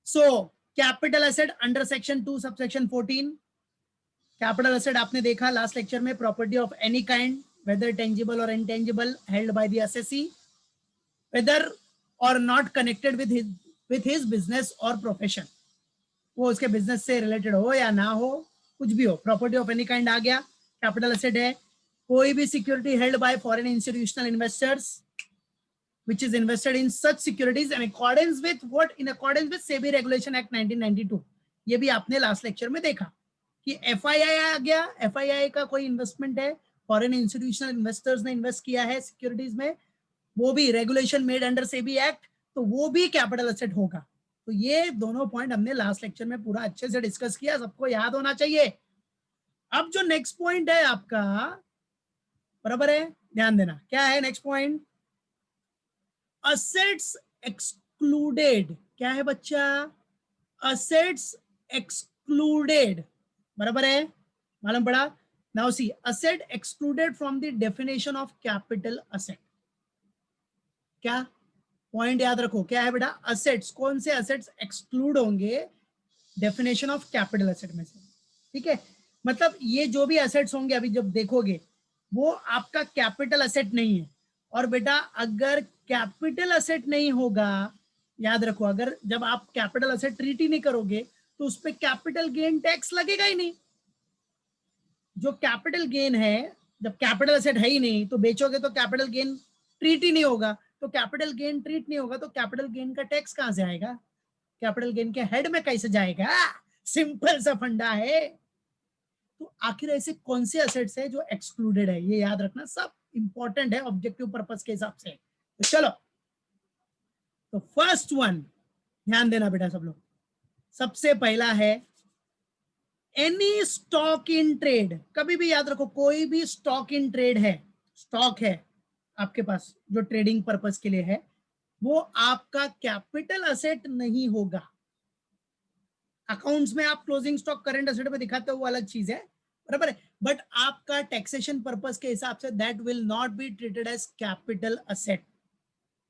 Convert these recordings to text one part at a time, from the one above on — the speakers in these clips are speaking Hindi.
सो capital asset under section 2 subsection 14, capital asset आपने देखा लास्ट लेक्चर में, property of any kind whether tangible और intangible held by the assessee, whether और not connected with his business और प्रोफेशन, वो उसके बिजनेस से रिलेटेड हो या ना हो, कुछ भी हो, प्रॉपर्टी ऑफ एनी काइंड आ गया, कैपिटल एसेट है। कोई भी security held by foreign institutional investors which is invested in such securities in accordance with what, in accordance with SEBI Regulation Act 1992। ये भी आपने लास्ट लेक्चर में देखा कि FII आ गया, FII का कोई इन्वेस्टमेंट है, फॉरेन इंस्टीट्यूशनल इन्वेस्टर्स ने इन्वेस्ट किया है सिक्योरिटीज में, वो भी regulation made under SEBI act, तो वो भी कैपिटल एसेट होगा। तो ये दोनों पॉइंट हमने लास्ट लेक्चर में पूरा अच्छे से डिस्कस किया, सबको याद होना चाहिए। अब जो नेक्स्ट पॉइंट है आपका, बराबर है, ध्यान देना, क्या है नेक्स्ट पॉइंट? Assets excluded. क्या है बच्चा? असेट्स एक्सक्लूडेड, बराबर है, मालूम पड़ा? Now see, asset excluded from the definition of capital asset. क्या पॉइंट याद रखो, क्या है बेटा? असेट्स, कौन से असेट्स एक्सक्लूड होंगे डेफिनेशन ऑफ कैपिटल असेट में से? ठीक है, मतलब ये जो भी असेट्स होंगे अभी जब देखोगे वो आपका कैपिटल असेट नहीं है। और बेटा अगर कैपिटल असेट नहीं होगा, याद रखो, अगर जब आप कैपिटल असेट ट्रीट ही नहीं करोगे तो उस पर कैपिटल गेन टैक्स लगेगा ही नहीं। जो कैपिटल गेन है, जब कैपिटल असेट है ही नहीं तो बेचोगे तो कैपिटल गेन ट्रीट ही नहीं होगा, तो कैपिटल गेन ट्रीट नहीं होगा तो कैपिटल गेन का टैक्स कहां से आएगा? कैपिटल गेन के हेड में कैसे जाएगा? सिंपल सा फंडा है। तो आखिर ऐसे कौन से असेट्स है जो एक्सक्लूडेड है, ये याद रखना, सब इंपॉर्टेंट है ऑब्जेक्टिव पर्पस के हिसाब से। तो चलो, तो फर्स्ट वन ध्यान देना बेटा सब लोग, सबसे पहला है एनी स्टॉक इन ट्रेड। कभी भी याद रखो, कोई भी स्टॉक इन ट्रेड है, स्टॉक है आपके पास जो ट्रेडिंग पर्पस के लिए है, वो आपका कैपिटल असेट नहीं होगा। अकाउंट्स में आप क्लोजिंग स्टॉक करंट असेट में दिखाते हो, वो अलग चीज है, बराबर है, बट आपका टैक्सेशन पर्पस के हिसाब से that will not be treated as capital asset,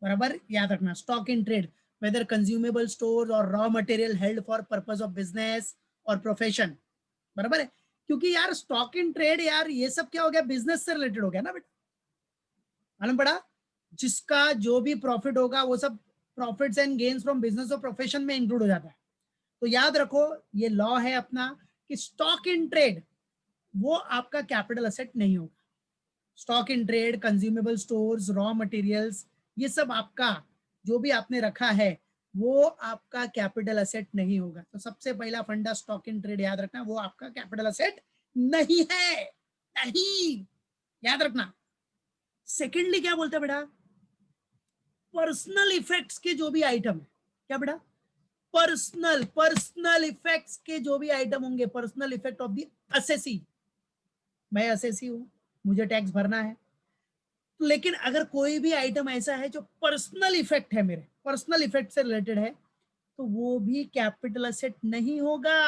बराबर याद रखना। Stock in trade whether consumable store और raw material held for purpose of business और प्रोफेशन, बराबर है, क्योंकि यार स्टॉक इन ट्रेड, यार ये सब क्या हो गया? बिजनेस से रिलेटेड हो गया ना बेटा, मालूम पड़ा? जिसका जो भी प्रॉफिट होगा वो सब profits and gains from business और प्रोफेशन में इंक्लूड हो जाता है। तो याद रखो ये लॉ है अपना कि स्टॉक इन ट्रेड वो आपका कैपिटल असेट नहीं होगा। Stock in trade, consumable stores, raw materials, ये सब आपका जो भी आपने रखा है वो आपका कैपिटल असेट नहीं होगा। तो सबसे पहला फंडा स्टॉक इन ट्रेड याद रखना, वो आपका कैपिटल असेट नहीं है, नहीं, याद रखना। सेकेंडली क्या बोलता है बेटा? पर्सनल इफेक्ट्स के जो भी आइटम है, क्या बेटा? पर्सनल इफेक्ट्स के जो भी आइटम होंगे, personal effect of the assessee, मैं असेसी हूं, मुझे टैक्स भरना है, लेकिन अगर कोई भी आइटम ऐसा है जो पर्सनल इफेक्ट है, मेरे पर्सनल इफेक्ट से रिलेटेड है, तो वो भी कैपिटल असेट नहीं होगा।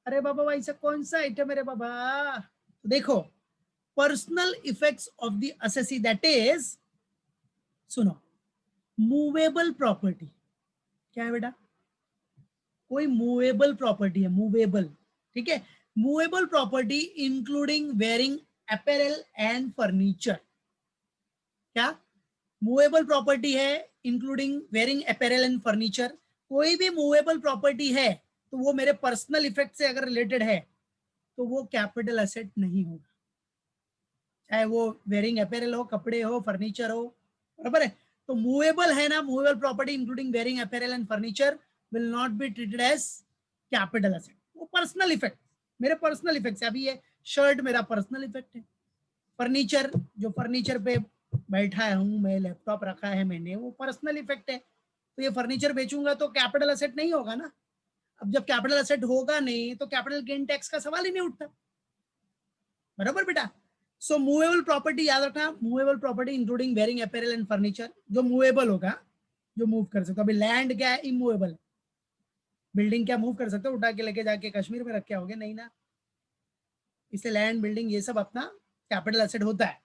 अरे बाबा भाई ऐसा कौन सा आइटम है रे बाबा? तो देखो, personal effects of the assessee that is, सुनो, मूवेबल प्रॉपर्टी। क्या है बेटा? कोई मूवेबल प्रॉपर्टी है, मूवेबल, ठीक है, movable property including wearing apparel and furniture. क्या मूवेबल प्रॉपर्टी है? Including wearing apparel and furniture. कोई भी मूवेबल प्रॉपर्टी है तो वो मेरे पर्सनल इफेक्ट से अगर रिलेटेड है तो वो कैपिटल असेट नहीं होगा, चाहे वो वेयरिंग अपैरल हो, कपड़े हो, फर्नीचर हो, बराबर है। तो मूवेबल है ना, movable property including wearing apparel and furniture will not be treated as capital asset. वो पर्सनल इफेक्ट, मेरे पर्सनल इफेक्ट से, अभी ये शर्ट मेरा पर्सनल इफेक्ट है, फर्नीचर, जो फर्नीचर पे बैठा हूं मैं, लैपटॉप रखा है मैंने, वो पर्सनल इफेक्ट है, तो ये फर्नीचर बेचूंगा तो कैपिटल असेट नहीं होगा ना। अब जब कैपिटल असेट होगा नहीं तो कैपिटल गेन टैक्स का सवाल ही नहीं उठता, बराबर बेटा। सो मूवेबल प्रॉपर्टी याद रखना, movable property including wearing apparel and furniture, जो मूवेबल होगा, जो मूव कर सकते हो। अभी लैंड क्या है? इमूवेबल। बिल्डिंग क्या मूव कर सकते हो? उठा के लेके जाके कश्मीर में रख के आओगे? नहीं ना, इसलिए लैंड, बिल्डिंग, ये सब अपना कैपिटल एसेट होता है।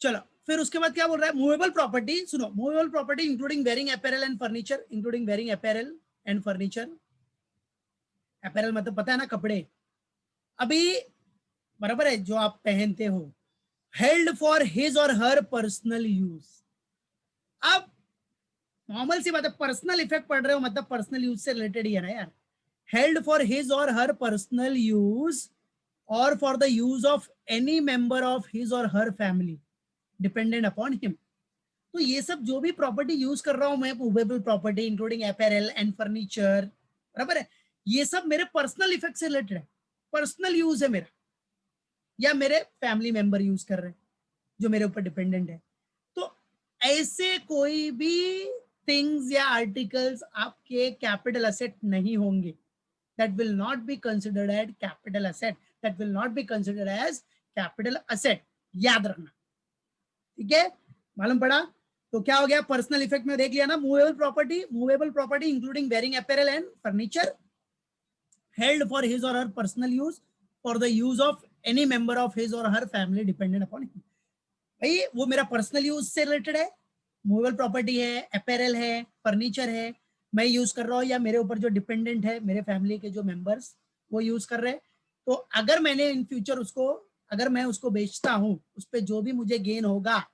चलो, फिर उसके बाद क्या बोल रहा है, मूवेबल प्रॉपर्टी, सुनो, movable property including wearing apparel and furniture, including wearing apparel and furniture. Apparel मतलब पता है ना, कपड़े। अभी बराबर है, जो आप पहनते हो, हेल्ड फॉर हिज और हर पर्सनल यूज। अब नॉर्मल सी बात है, पर्सनल इफेक्ट पढ़ रहे हो मतलब पर्सनल यूज से रिलेटेड ही है ना यार। हेल्ड फॉर हिज और हर पर्सनल यूज और for the use of any member of his और हर फैमिली डिपेंडेंट अपॉन हिम। तो ये सब जो भी प्रॉपर्टी यूज कर रहा हूं मैं, movable property including apparel and furniture, बराबर है, ये सब मेरे पर्सनल इफेक्ट से रिलेटेड है, पर्सनल यूज है मेरा, या मेरे फैमिली मेंबर यूज कर रहे हैं जो मेरे ऊपर डिपेंडेंट है। तो ऐसे कोई भी थिंग्स या आर्टिकल्स आपके कैपिटल असेट नहीं होंगे, that will not be considered as capital asset, that will not be considered as capital asset, याद रखना, ठीक है, मालूम पड़ा। तो क्या हो गया, पर्सनल इफेक्ट में देख लिया ना, movable property including wearing apparel and furniture held for his or her personal use for the use of any member of his or her family dependent upon him। भाई वो मेरा पर्सनल यूज से रिलेटेड है, मूवेबल प्रॉपर्टी है, अपैरल है, फर्नीचर है, मैं यूज कर रहा हूँ, या मेरे ऊपर जो डिपेंडेंट है, मेरे फैमिली के जो मेंबर्स वो यूज कर रहे हैं। तो अगर मैंने इन फ्यूचर उसको, अगर मैं उसको बेचता हूँ, उस पर जो भी मुझे गेन होगा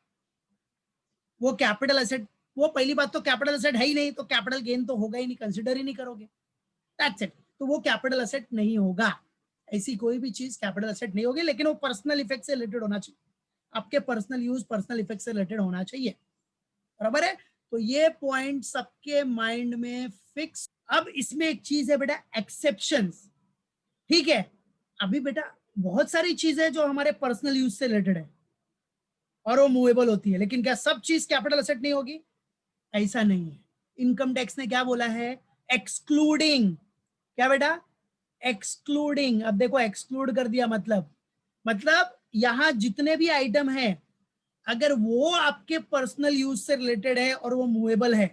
वो कैपिटल एसेट, वो पहली बात तो कैपिटल एसेट है ही नहीं, तो कैपिटल गेन तो होगा ही नहीं, कंसिडर ही नहीं करोगे, दैट्स इट। तो वो कैपिटल एसेट नहीं होगा, ऐसी कोई भी चीज कैपिटल एसेट नहीं होगी, लेकिन वो पर्सनल इफेक्ट से रिलेटेड होना चाहिए, आपके पर्सनल यूज पर्सनल इफेक्ट से रिलेटेड होना चाहिए, बराबर है। तो ये पॉइंट सबके माइंड में फिक्स। अब इसमें एक चीज है बेटा, एक्सेप्शंस, ठीक है। अभी बेटा बहुत सारी चीजें जो हमारे पर्सनल यूज से रिलेटेड है और वो मूवेबल होती है, लेकिन क्या सब चीज कैपिटल एसेट नहीं होगी? ऐसा नहीं है। इनकम टैक्स ने क्या बोला है, एक्सक्लूडिंग, क्या बेटा, एक्सक्लूडिंग। अब देखो एक्सक्लूड कर दिया मतलब यहां जितने भी आइटम है, अगर वो आपके पर्सनल यूज से रिलेटेड है और वो मूवेबल है,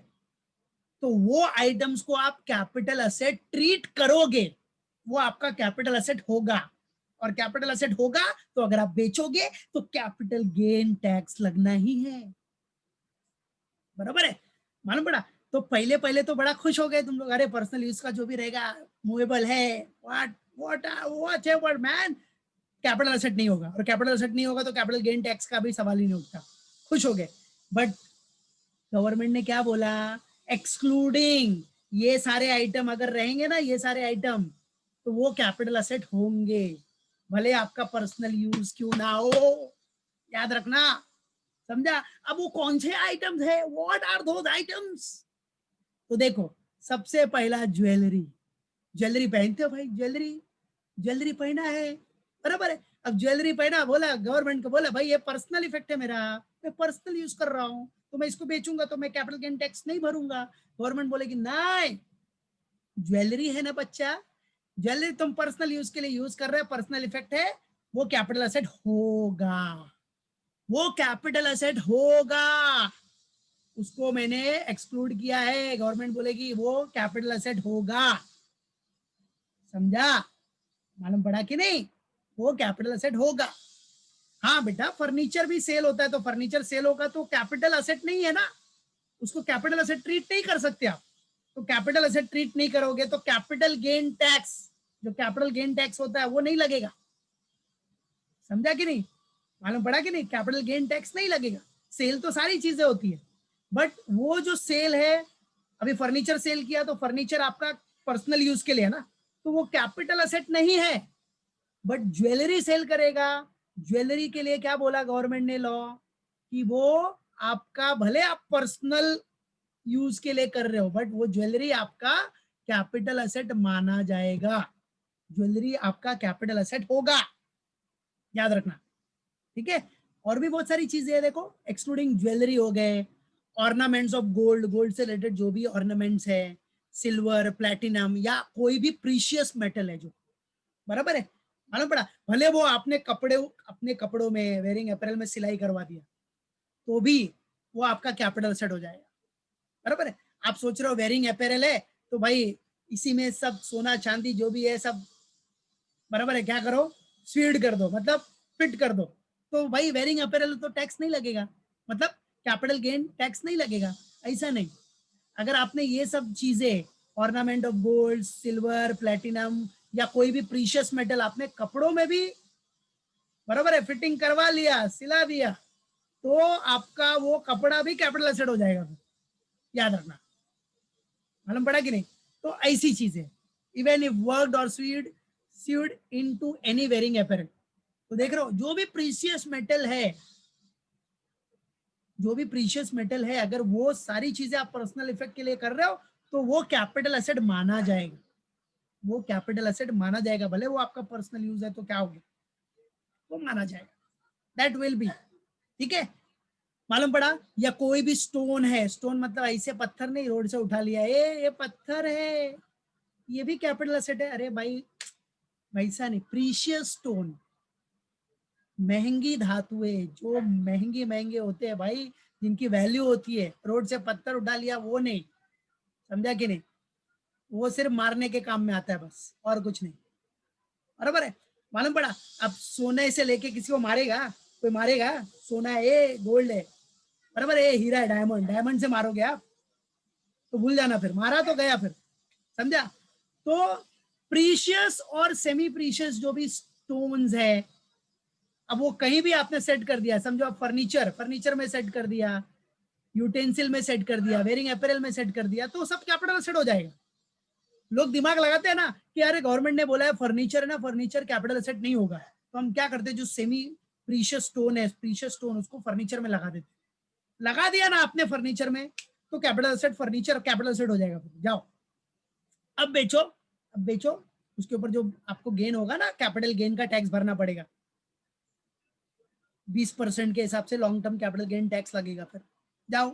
तो वो आइटम्स को आप कैपिटल असेट ट्रीट करोगे, वो आपका कैपिटल असेट होगा। और कैपिटल असेट होगा तो अगर आप बेचोगे तो कैपिटल गेन टैक्स लगना ही है, बराबर है, मालूम पड़ा। तो पहले पहले तो बड़ा खुश हो गए तुम लोग, अरे पर्सनल यूज का जो भी रहेगा मूवेबल है, what what what ever man, capital asset नहीं होगा, और कैपिटल एसेट नहीं होगा तो कैपिटल गेन टैक्स का भी सवाल ही नहीं उठता, खुश हो गए। बट गवर्नमेंट ने क्या बोला, एक्सक्लूडिंग, ये सारे आइटम अगर रहेंगे ना, ये सारे आइटम, तो वो कैपिटल एसेट होंगे, भले आपका पर्सनल यूज क्यों ना हो, याद रखना, समझा। अब वो कौन से आइटम्स है, व्हाट आर दोज आइटम्स? तो देखो, सबसे पहला ज्वेलरी, ज्वेलरी पहनते हो भाई, ज्वेलरी, ज्वेलरी पहना है, बराबर है। अब ज्वेलरी पहना, बोला गवर्नमेंट को, बोला भाई ये पर्सनल इफेक्ट है मेरा, मैं पर्सनल यूज कर रहा हूँ, तो मैं इसको बेचूंगा तो मैं कैपिटल गेन टैक्स नहीं भरूंगा। गवर्नमेंट बोलेगी नहीं, ज्वेलरी है ना बच्चा, ज्वेलरी तुम पर्सनल यूज के लिए यूज कर रहे हो, पर्सनल इफेक्ट है, वो कैपिटल एसेट होगा, वो कैपिटल एसेट होगा, उसको मैंने एक्सक्लूड किया है, गवर्नमेंट बोलेगी वो कैपिटल एसेट होगा, समझा, मालूम पड़ा कि नहीं, वो कैपिटल एसेट होगा। हाँ बेटा, फर्नीचर भी सेल होता है, तो फर्नीचर सेल होगा तो कैपिटल एसेट नहीं है ना, उसको कैपिटल एसेट ट्रीट नहीं कर सकते आप, तो कैपिटल एसेट ट्रीट नहीं करोगे तो कैपिटल गेन टैक्स, जो कैपिटल गेन टैक्स होता है वो नहीं लगेगा, समझा कि नहीं, मालूम पड़ा कि नहीं, कैपिटल गेन टैक्स नहीं लगेगा। सेल तो सारी चीजें होती है, बट वो जो सेल है, अभी फर्नीचर सेल किया तो फर्नीचर आपका पर्सनल यूज के लिए है ना, तो वो कैपिटल एसेट नहीं है। बट ज्वेलरी सेल करेगा, ज्वेलरी के लिए क्या बोला गवर्नमेंट ने लॉ, कि वो आपका, भले आप पर्सनल यूज के लिए कर रहे हो, बट वो ज्वेलरी आपका कैपिटल एसेट माना जाएगा, ज्वेलरी आपका कैपिटल एसेट होगा, याद रखना, ठीक है। और भी बहुत सारी चीजें है, देखो एक्सक्लूडिंग ज्वेलरी हो गए, ऑर्नामेंट्स ऑफ गोल्ड, गोल्ड से रिलेटेड जो भी ऑर्नामेंट्स है, सिल्वर, प्लैटिनम, या कोई भी प्रीशियस मेटल है जो, बराबर है, मालूम पड़ा, भले वो आपने कपड़े, अपने कपड़ों में वेयरिंग अपैरल में सिलाई करवा दिया तो भी वो आपका कैपिटल सेट हो जाएगा, बराबर है। आप सोच रहे हो वेयरिंग अपैरल है तो भाई इसी में सब सोना चांदी जो भी है सब, बराबर है, क्या करो, स्वीड कर दो, मतलब फिट कर दो, तो भाई वेयरिंग अपैरल तो टैक्स नहीं लगेगा, मतलब कैपिटल गेन टैक्स नहीं लगेगा, ऐसा नहीं। अगर आपने ये सब चीजें, ornament of gold, silver, platinum या कोई भी प्रीशियस मेटल आपने कपड़ों में भी, बराबर है, फिटिंग करवा लिया, सिला दिया, तो आपका वो कपड़ा भी कैपिटल एसेट हो जाएगा फिर, याद रखना। मालूम पड़ा कि नहीं? तो ऐसी चीज है। इवन इफ वर्कड और स्यूड इनटू एनी वेयरिंग अपैरेल। तो देख रहे हो, जो भी प्रीशियस मेटल है, जो भी प्रीशियस मेटल है, अगर वो सारी चीजें आप पर्सनल इफेक्ट के लिए कर रहे हो तो वो कैपिटल एसेट माना जाएगा, वो कैपिटल एसेट माना जाएगा। भले वो आपका पर्सनल यूज है तो क्या हो गया, वो माना जाएगा, दैट विल बी। ठीक है, मालूम पड़ा? या कोई भी स्टोन है, स्टोन मतलब ऐसे पत्थर नहीं रोड से उठा लिया, ये पत्थर है, ये भी कैपिटल एसेट है। अरे भाई वैसा नहीं, प्रीशियस स्टोन, महंगी धातुएं जो महंगी महंगे होते हैं भाई, जिनकी वैल्यू होती है, रोड से पत्थर उठा लिया वो नहीं, समझा कि नहीं? वो सिर्फ मारने के काम में आता है बस, और कुछ नहीं, बराबर है। मालूम पड़ा? अब सोने से लेके किसी को मारेगा, कोई मारेगा? सोना है, ये गोल्ड है, बराबर है, हीरा है, डायमंड, डायमंड से मारोगे आप तो भूल जाना, फिर मारा तो गया फिर, समझा? तो प्रीशियस और सेमी प्रीशियस जो भी स्टोन्स है, अब वो कहीं भी आपने सेट कर दिया, समझो आप फर्नीचर में सेट कर दिया, यूटेंसिल में सेट कर दिया, वेयरिंग अपैरेल में सेट कर दिया, तो सब कैपिटल एसेट हो जाएगा। लोग दिमाग लगाते हैं ना कि अरे गवर्नमेंट ने बोला है फर्नीचर है ना, फर्नीचर कैपिटल एसेट नहीं होगा, तो हम क्या करते हैं, जो सेमी प्रीशियस स्टोन है, प्रीशियस स्टोन, उसको फर्नीचर में लगा देते, लगा दिया ना आपने फर्नीचर में, तो capital asset, furniture capital asset हो जाएगा। जाओ अब बेचो, अब बेचो, उसके ऊपर जो आपको गेन होगा ना, कैपिटल गेन का टैक्स भरना पड़ेगा, 20% के हिसाब से long term capital gain tax लगेगा। फिर जाओ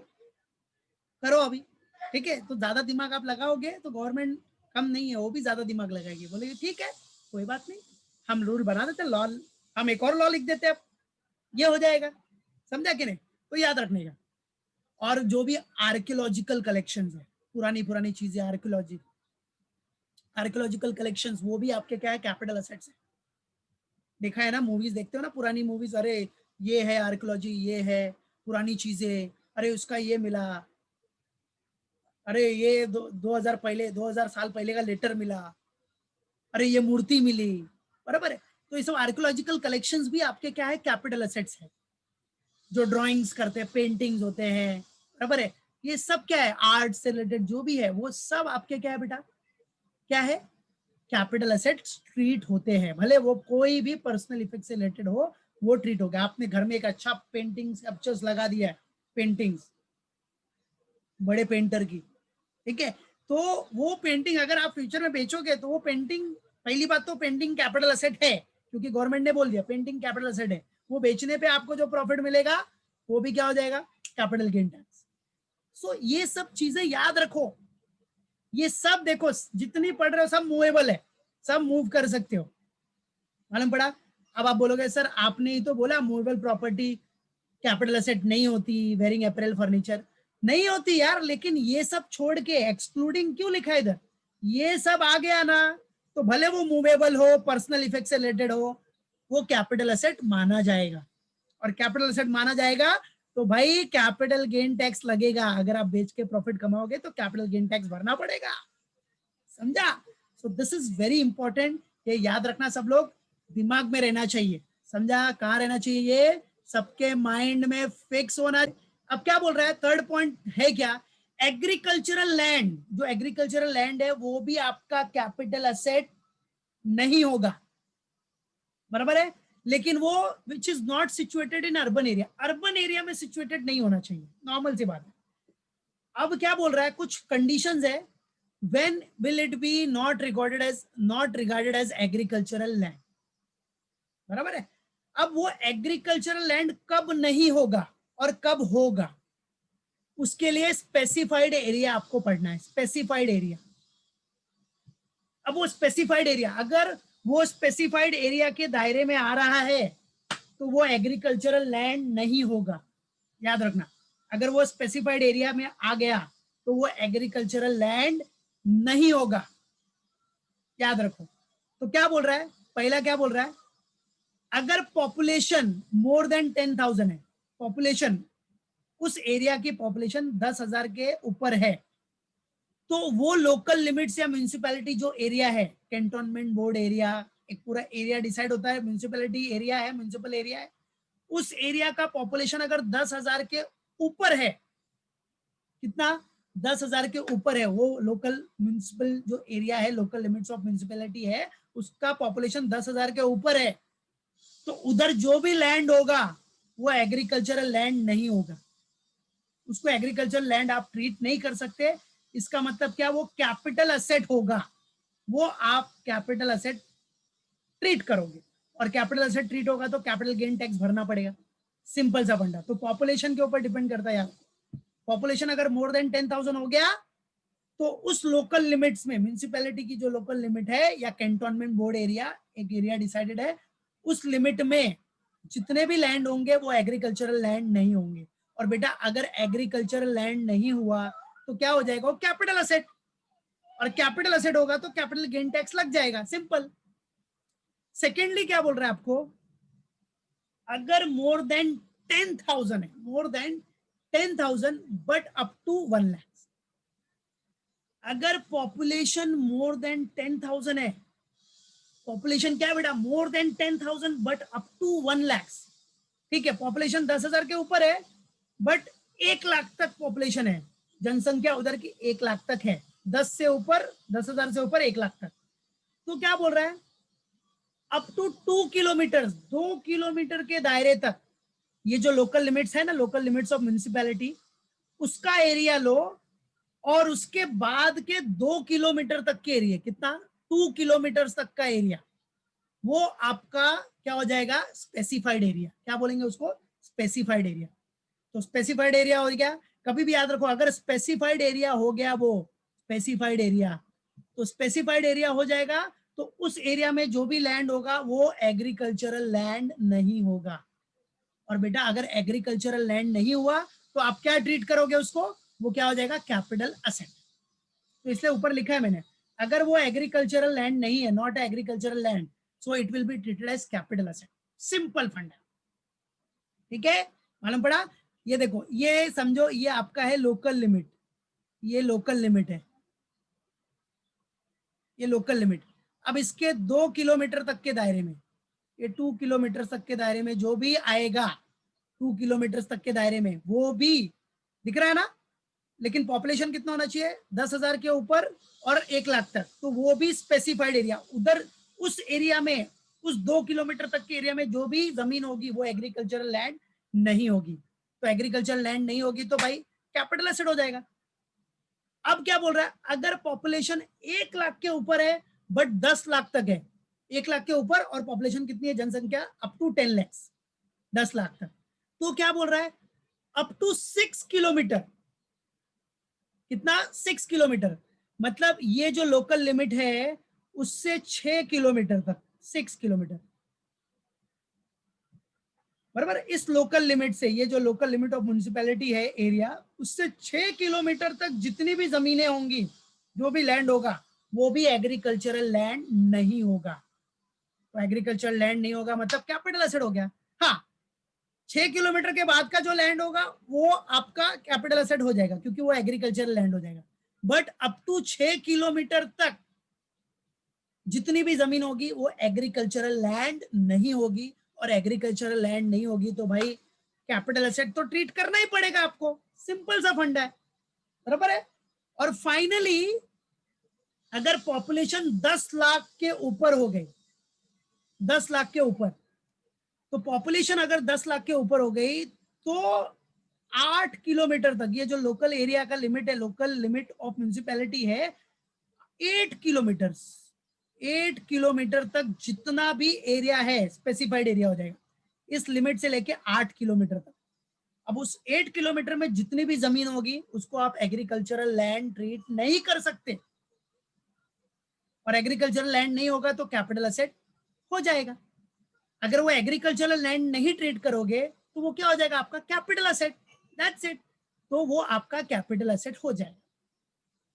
करो अभी, ठीक है? तो ज्यादा दिमाग आप लगाओगे तो गवर्नमेंट कम नहीं है, वो भी ज्यादा दिमाग लगाएगी, बोलेगी ठीक है कोई बात नहीं, हम रूल बना देते हैं, लॉ, हम एक और लॉ लिख देते हैं, ये हो जाएगा, समझा कि नहीं? तो याद रखने का। और जो भी आर्कियोलॉजिकल कलेक्शंस है, पुरानी पुरानी चीजें, आर्कियोलॉजिकल कलेक्शंस, वो भी आपके क्या है, कैपिटल एसेट्स है। देखा है ना, मूवीज देखते हो ना, पुरानी मूवीज, अरे ये है आर्कियोलॉजी, ये है पुरानी चीजें, अरे उसका ये मिला, अरे ये 2000 पहले, 2000 साल पहले का लेटर मिला, अरे ये मूर्ति मिली, बराबर है। तो ये सब आर्कियोलॉजिकल कलेक्शंस भी आपके क्या है, कैपिटल एसेट्स है। जो ड्राइंग्स करते हैं, पेंटिंग्स होते हैं, बराबर है, ये सब क्या है, आर्ट से रिलेटेड जो भी है, वो सब आपके क्या है बेटा, क्या है, कैपिटल एसेट्स ट्रीट होते हैं। भले वो कोई भी पर्सनल इफेक्ट से रिलेटेड हो, वो ट्रीट हो गया। आपने घर में एक अच्छा पेंटिंग स्कल्पचर्स लगा दिया है, पेंटिंग्स बड़े पेंटर की, ठीक है, तो वो पेंटिंग अगर आप फ्यूचर में बेचोगे तो वो पेंटिंग, पहली बात तो पेंटिंग कैपिटल एसेट है, क्योंकि गवर्नमेंट ने बोल दिया पेंटिंग कैपिटल एसेट है। वो बेचने पे आपको जो प्रॉफिट मिलेगा वो भी क्या हो जाएगा, कैपिटल गेन टैक्स। सो ये सब चीजें याद रखो, ये सब देखो, जितनी पढ़ रहे हो सब मूवेबल है, सब मूव कर सकते हो, मालूम पड़ा? अब आप बोलोगे सर आपने ही तो बोला मूवेबल प्रॉपर्टी कैपिटल एसेट नहीं होती, वेयरिंग अपैरेल, फर्नीचर नहीं होती यार, लेकिन ये सब छोड़ के एक्सक्लूडिंग क्यों लिखा है इधर? ये सब आ गया ना, तो भले वो मूवेबल हो, पर्सनल इफेक्ट से रिलेटेड हो, वो कैपिटल एसेट माना जाएगा। और कैपिटल एसेट माना जाएगा तो भाई कैपिटल गेन टैक्स लगेगा, अगर आप बेच के प्रॉफिट कमाओगे तो कैपिटल गेन टैक्स भरना पड़ेगा, समझा? So this is very important, ये याद रखना सब लोग, दिमाग में रहना चाहिए, समझा? कहाँ रहना चाहिए ये, सबके माइंड में फिक्स होना। अब क्या बोल रहा है, थर्ड पॉइंट है क्या, एग्रीकल्चरल लैंड, जो एग्रीकल्चरल लैंड है वो भी आपका कैपिटल एसेट नहीं होगा, बराबर है, लेकिन वो which is not situated in urban area, urban area में सिचुएटेड नहीं होना चाहिए, नॉर्मल सी बात है। अब क्या बोल रहा है, कुछ कंडीशंस है, when will it be not regarded as agricultural land, बराबर है। अब वो एग्रीकल्चरल लैंड कब नहीं होगा और कब होगा, उसके लिए स्पेसिफाइड एरिया आपको पढ़ना है, स्पेसिफाइड एरिया। अब वो स्पेसिफाइड एरिया, अगर वो स्पेसिफाइड एरिया के दायरे में आ रहा है तो वो एग्रीकल्चरल लैंड नहीं होगा, याद रखना। अगर वो स्पेसिफाइड एरिया में आ गया तो वो एग्रीकल्चरल लैंड नहीं होगा, याद रखो। तो क्या बोल रहा है, पहला क्या बोल रहा है, अगर पॉपुलेशन मोर देन 10,000 है, पॉपुलेशन उस एरिया की पॉपुलेशन 10,000 के ऊपर है, तो वो लोकल लिमिट्स या म्यूनिसिपैलिटी जो एरिया है, कैंटोनमेंट बोर्ड एरिया, एक पूरा एरिया डिसाइड होता है, म्यूनिसिपैलिटी एरिया है, म्यूनिसिपल एरिया है, उस एरिया का पॉपुलेशन अगर 10,000 के ऊपर है, कितना, 10,000 के ऊपर है, वो लोकल म्यूनिसिपल जो एरिया है, लोकल लिमिट्स ऑफ म्यूनिसिपैलिटी है, उसका पॉपुलेशन 10,000 के ऊपर है, तो उधर जो भी लैंड होगा वो एग्रीकल्चरल लैंड नहीं होगा, उसको एग्रीकल्चरल लैंड आप ट्रीट नहीं कर सकते। इसका मतलब क्या, वो कैपिटल असेट होगा, वो आप कैपिटल असेट ट्रीट करोगे, और कैपिटल असेट ट्रीट होगा तो कैपिटल गेन टैक्स भरना पड़ेगा, सिंपल सा फंडा। तो पॉपुलेशन के ऊपर डिपेंड करता है यार, पॉपुलेशन अगर मोर देन 10,000 हो गया तो उस लोकल लिमिट्स में, म्यूनिसिपैलिटी की जो लोकल लिमिट है या कैंटोनमेंट बोर्ड एरिया, एक एरिया डिसाइडेड है, उस लिमिट में जितने भी लैंड होंगे वो एग्रीकल्चरल लैंड नहीं होंगे। और बेटा अगर एग्रीकल्चरल लैंड नहीं हुआ तो क्या हो जाएगा, वो कैपिटल असेट, और कैपिटल असेट होगा तो कैपिटल गेन टैक्स लग जाएगा, सिंपल। सेकेंडली क्या बोल रहा है आपको, अगर मोर देन 10,000 है, more than 10,000 but up to 1 lakh, अगर पॉपुलेशन मोर देन 10,000 है, पॉपुलेशन क्या है बेटा, more than 10,000 but up to 1 lakh, ठीक है, पॉपुलेशन 10,000 के ऊपर है बट 1 लाख तक पॉपुलेशन है, जनसंख्या उधर की 1 लाख तक है, 10 से ऊपर, 10,000 से ऊपर 1 लाख तक, तो क्या बोल रहा है, अप टू 2 किलोमीटर, 2 किलोमीटर के दायरे तक, ये जो लोकल लिमिट्स है ना, लोकल लिमिट्स ऑफ म्यूनिसिपैलिटी, उसका एरिया लो, और उसके बाद के 2 किलोमीटर तक के एरिया, कितना, 2 किलोमीटर तक का एरिया, वो आपका क्या हो जाएगा, स्पेसिफाइड एरिया। क्या बोलेंगे उसको, स्पेसिफाइड एरिया। तो स्पेसिफाइड एरिया हो गया, कभी भी याद रखो, अगर स्पेसिफाइड एरिया हो गया, वो स्पेसिफाइड एरिया, तो स्पेसिफाइड एरिया हो जाएगा, तो उस एरिया में जो भी लैंड होगा वो एग्रीकल्चरल लैंड नहीं होगा। और बेटा अगर एग्रीकल्चरल लैंड नहीं हुआ तो आप क्या ट्रीट करोगे उसको, वो क्या हो जाएगा, कैपिटल असेट। तो इसलिए ऊपर लिखा है मैंने, अगर वो एग्रीकल्चरल लैंड नहीं है, not agricultural land, so it will be treated as capital asset, simple फंडा, ठीक है, मालूम पड़ा। ये देखो, ये समझो, ये आपका है लोकल लिमिट, ये लोकल लिमिट है, ये लोकल लिमिट। अब इसके 2 किलोमीटर तक के दायरे में, ये 2 किलोमीटर तक के दायरे में जो भी आएगा, 2 किलोमीटर तक के दायरे में, वो भी दिख रहा है ना, लेकिन पॉपुलेशन कितना होना चाहिए, 10,000 के ऊपर और 1 लाख तक, तो वो भी स्पेसिफाइड एरिया, उधर उस एरिया में, उस 2 किलोमीटर तक के एरिया में जो भी जमीन होगी वो एग्रीकल्चरल लैंड नहीं होगी। तो एग्रीकल्चरल लैंड नहीं होगी तो भाई कैपिटल एसेट हो जाएगा। अब क्या बोल रहा है, अगर पॉपुलेशन 1 लाख के ऊपर है बट 10 लाख तक है, 1 लाख के ऊपर और पॉपुलेशन कितनी है, जनसंख्या अप टू 10 लाख, 10 लाख तक, तो क्या बोल रहा है, अप टू 6 किलोमीटर, कितना, 6 किलोमीटर, मतलब ये जो लोकल लिमिट है उससे 6 किलोमीटर तक, 6 किलोमीटर, बराबर, इस लोकल लिमिट से, ये जो लोकल लिमिट ऑफ म्युनिसिपैलिटी है एरिया, उससे 6 किलोमीटर तक जितनी भी जमीनें होंगी, जो भी लैंड होगा, वो भी एग्रीकल्चरल लैंड नहीं होगा। तो एग्रीकल्चरल लैंड नहीं होगा मतलब कैपिटल एसेट हो गया। हाँ, 6 किलोमीटर के बाद का जो लैंड होगा वो आपका कैपिटल एसेट हो जाएगा, क्योंकि वो एग्रीकल्चरल लैंड हो जाएगा। बट अप टू 6 किलोमीटर तक जितनी भी जमीन होगी वो एग्रीकल्चरल लैंड नहीं होगी, और एग्रीकल्चरल लैंड नहीं होगी तो भाई कैपिटल एसेट तो ट्रीट करना ही पड़ेगा आपको, सिंपल सा फंडा है, बराबर है। और फाइनली अगर पॉपुलेशन 10 लाख के ऊपर हो गई, 10 लाख के ऊपर, तो पॉपुलेशन अगर 10 लाख के ऊपर हो गई तो 8 किलोमीटर तक, ये जो लोकल एरिया का लिमिट है, लोकल लिमिट ऑफ म्युनिसिपैलिटी है 8 किलोमीटर, 8 किलोमीटर तक जितना भी एरिया है स्पेसिफाइड एरिया हो जाएगा, इस लिमिट से लेके 8 किलोमीटर तक। अब उस 8 किलोमीटर में जितनी भी जमीन होगी उसको आप एग्रीकल्चरल लैंड ट्रीट नहीं कर सकते, और एग्रीकल्चरल लैंड नहीं होगा तो कैपिटल एसेट हो जाएगा। अगर वो एग्रीकल्चरल लैंड नहीं ट्रीट करोगे तो वो क्या हो जाएगा, आपका कैपिटल एसेट, दैट्स इट। तो वो आपका कैपिटल एसेट हो जाएगा।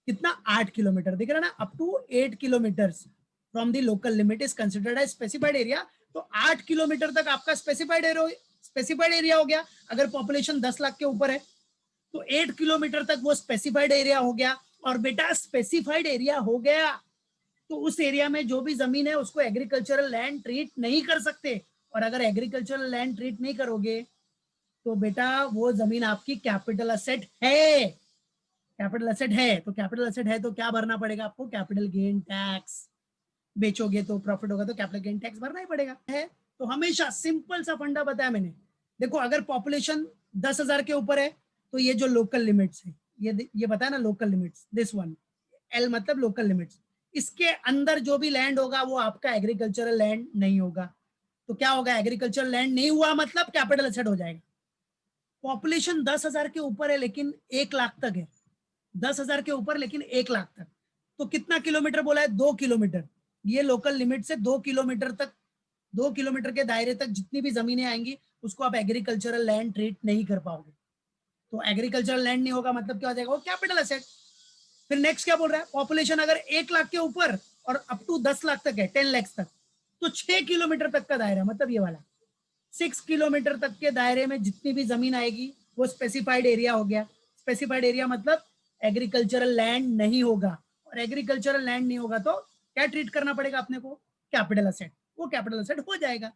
कितना, 8 किलोमीटर, दिख रहा है ना, up to 8 kilometre from the local limit is considered as specified area. तो 8 किलोमीटर तक आपका स्पेसिफाइड एरिया हो गया अगर पॉपुलेशन 10 लाख के ऊपर है। तो 8 किलोमीटर तक वो स्पेसिफाइड एरिया हो गया। और बेटा स्पेसिफाइड एरिया हो गया तो उस एरिया में जो भी जमीन है उसको एग्रीकल्चरल लैंड ट्रीट नहीं कर सकते। और अगर एग्रीकल्चरल लैंड ट्रीट नहीं करोगे तो बेटा वो जमीन आपकी कैपिटल असेट है। कैपिटल असेट है तो कैपिटल असेट है तो क्या भरना पड़ेगा आपको? Capital gain tax. बेचोगे तो प्रॉफिट होगा तो कैपिटल गेन टैक्स भरना ही पड़ेगा। है तो हमेशा सिंपल सा फंडा बताया मैंने। देखो अगर पॉपुलेशन 10,000 के ऊपर है तो ये जो लोकल लिमिट्स है, ये बताया ना, local limits, this one, L मतलब लोकल लिमिट्स, इसके अंदर जो भी लैंड होगा वो आपका एग्रीकल्चरल लैंड नहीं होगा। तो क्या होगा? एग्रीकल्चरल लैंड नहीं हुआ मतलब कैपिटल असेट हो जाएगा। पॉपुलेशन 10,000 के ऊपर है लेकिन 1 लाख तक है, 10,000 के ऊपर लेकिन 1 लाख तक, तो कितना किलोमीटर बोला है? 2 किलोमीटर। ये लोकल लिमिट से 2 किलोमीटर तक, 2 किलोमीटर के दायरे तक जितनी भी जमीनें आएंगी उसको आप एग्रीकल्चरल लैंड ट्रीट नहीं कर पाओगे। तो एग्रीकल्चरल लैंड नहीं होगा मतलब क्या हो जाएगा? वो कैपिटल असेट। फिर नेक्स्ट क्या बोल रहा है? पॉपुलेशन अगर 1 लाख के ऊपर और अप टू 10 लाख तक है, 10 लाख तक, तो 6 किलोमीटर तक का दायरा, मतलब ये वाला 6 किलोमीटर तक के दायरे में जितनी भी जमीन आएगी वो स्पेसिफाइड एरिया हो गया। स्पेसिफाइड एरिया मतलब एग्रीकल्चरल लैंड नहीं होगा। और एग्रीकल्चरल लैंड नहीं होगा तो क्या ट्रीट करना पड़ेगा अपने को? Capital asset. वो कैपिटल असेट हो जाएगा।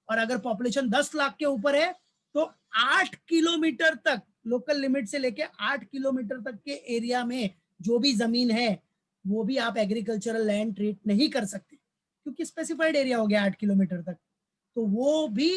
और अगर पॉपुलेशन 10 लाख के ऊपर है तो 8 किलोमीटर तक, लोकल लिमिट से लेके 8 किलोमीटर तक के एरिया में जो भी जमीन है वो भी आप एग्रीकल्चरल लैंड ट्रीट नहीं कर सकते क्योंकि स्पेसिफाइड एरिया हो गया 8 किलोमीटर तक। तो वो भी